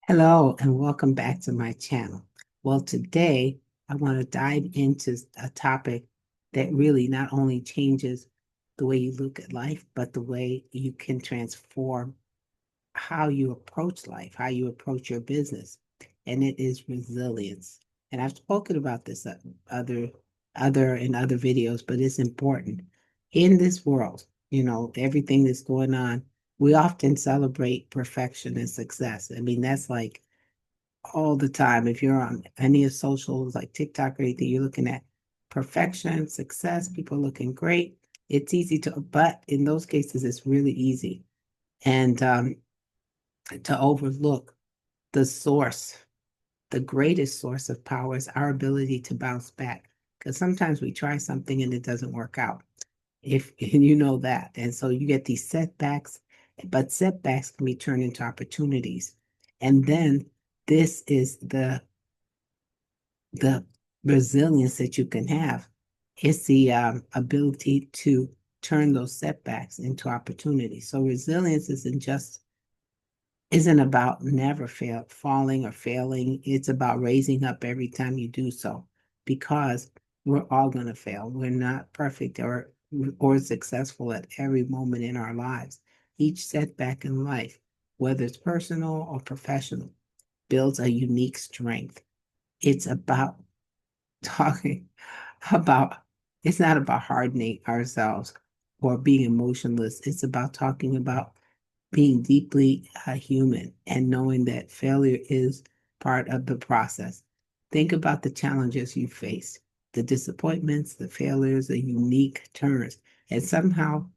Hello and welcome back to my channel. Well, today I want to dive into a topic that really not only changes the way you look at life, but the way you can transform how you approach life, how you approach your business, and it is resilience. And I've spoken about this other in other videos, but it's important in this world. Everything that's going on. We often celebrate perfection and success. I mean, that's like all the time. If you're on any of socials like TikTok or anything, you're looking at perfection, success, people looking great. It's easy but in those cases, it's really easy and to overlook the source, the greatest source of power is our ability to bounce back. Because sometimes we try something and it doesn't work out. If and you know that, and so you get these setbacks, but setbacks can be turned into opportunities, and then this is the resilience that you can have. It's the ability to turn those setbacks into opportunities. So resilience isn't about never falling or failing. It's about raising up every time you do so, because we're all going to fail. We're not perfect or successful at every moment in our lives. Each setback in life, whether it's personal or professional, builds a unique strength. It's about talking about it's not about hardening ourselves or being emotionless. It's about talking about being deeply human and knowing that failure is part of the process. Think about the challenges you face, the disappointments, the failures, the unique turns. And somehow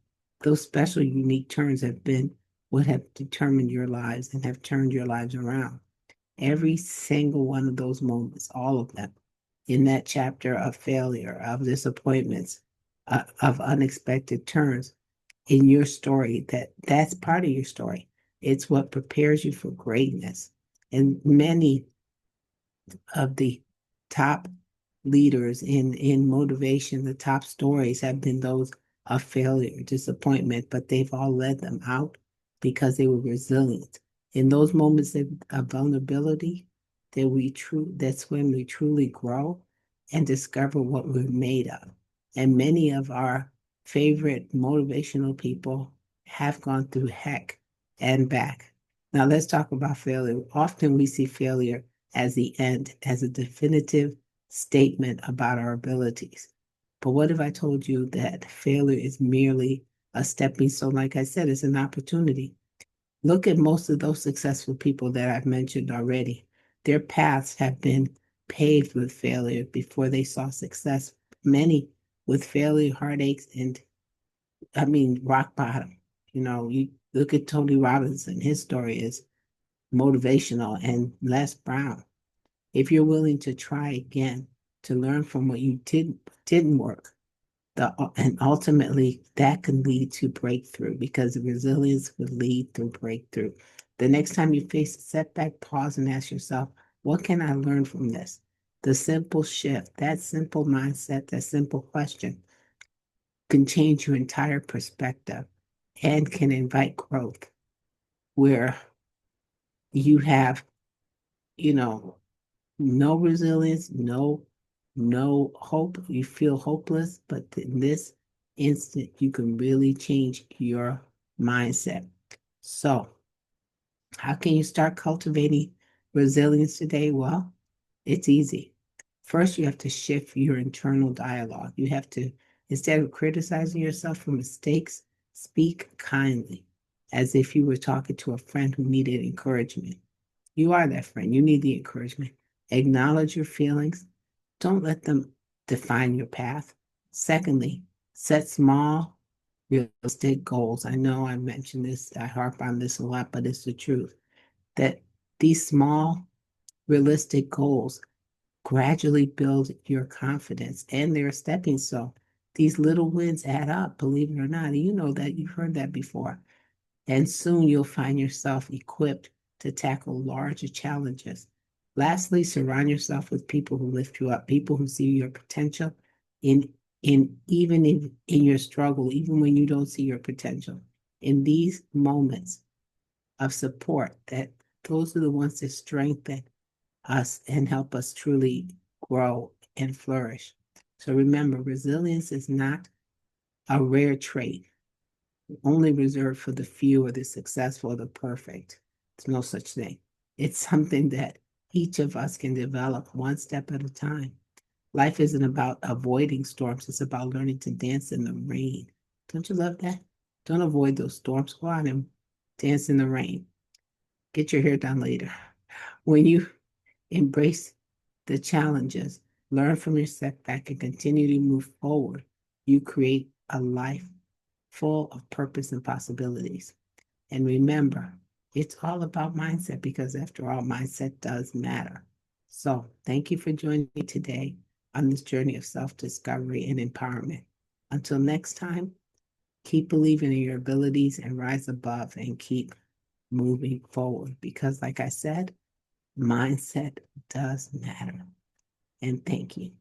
those special, unique turns have been what have determined your lives and have turned your lives around. Every single one of those moments, all of them, in that chapter of failure, of disappointments, of unexpected turns in your story, that's part of your story. It's what prepares you for greatness. And many of the top leaders in motivation, the top stories have been those of failure, disappointment, but they've all led them out because they were resilient. In those moments of vulnerability, that's when we truly grow and discover what we're made of. And many of our favorite motivational people have gone through heck and back. Now let's talk about failure. Often we see failure as the end, as a definitive statement about our abilities. But what if I told you that failure is merely a stepping stone? Like I said, it's an opportunity. Look at most of those successful people that I've mentioned already. Their paths have been paved with failure before they saw success. Many with failure, heartaches, and rock bottom. You look at Tony Robinson, his story is motivational, and Les Brown. If you're willing to try again, to learn from what you didn't work, and ultimately that can lead to breakthrough, because resilience would lead to breakthrough. The next time you face a setback, pause and ask yourself, what can I learn from this? The simple shift, that simple mindset, that simple question can change your entire perspective and can invite growth where you have, you know, no resilience, no hope. You feel hopeless, but in this instant, you can really change your mindset. So, how can you start cultivating resilience today? Well, it's easy. First, you have to shift your internal dialogue. You have to, instead of criticizing yourself for mistakes, speak kindly, as if you were talking to a friend who needed encouragement. You are that friend. You need the encouragement. Acknowledge your feelings. Don't let them define your path. Secondly, set small, realistic goals. I know I mentioned this, I harp on this a lot, but it's the truth that these small, realistic goals gradually build your confidence, and they're a stepping stone. These little wins add up, believe it or not. And you know that, you've heard that before. And soon you'll find yourself equipped to tackle larger challenges. Lastly, surround yourself with people who lift you up, people who see your potential in in your struggle, even when you don't see your potential. In these moments of support that Those are the ones that strengthen us and help us truly grow and flourish. So remember, resilience is not a rare trait, only reserved for the few or the successful or the perfect. There's no such thing. It's something that each of us can develop one step at a time. Life isn't about avoiding storms, it's about learning to dance in the rain. Don't you love that? Don't avoid those storms. Go out and dance in the rain. Get your hair done later. When you embrace the challenges, learn from your setback, and continue to move forward, you create a life full of purpose and possibilities. And remember, it's all about mindset because, after all, mindset does matter. So, thank you for joining me today on this journey of self discovery and empowerment. Until next time, keep believing in your abilities and rise above and keep moving forward because, like I said, mindset does matter. And thank you.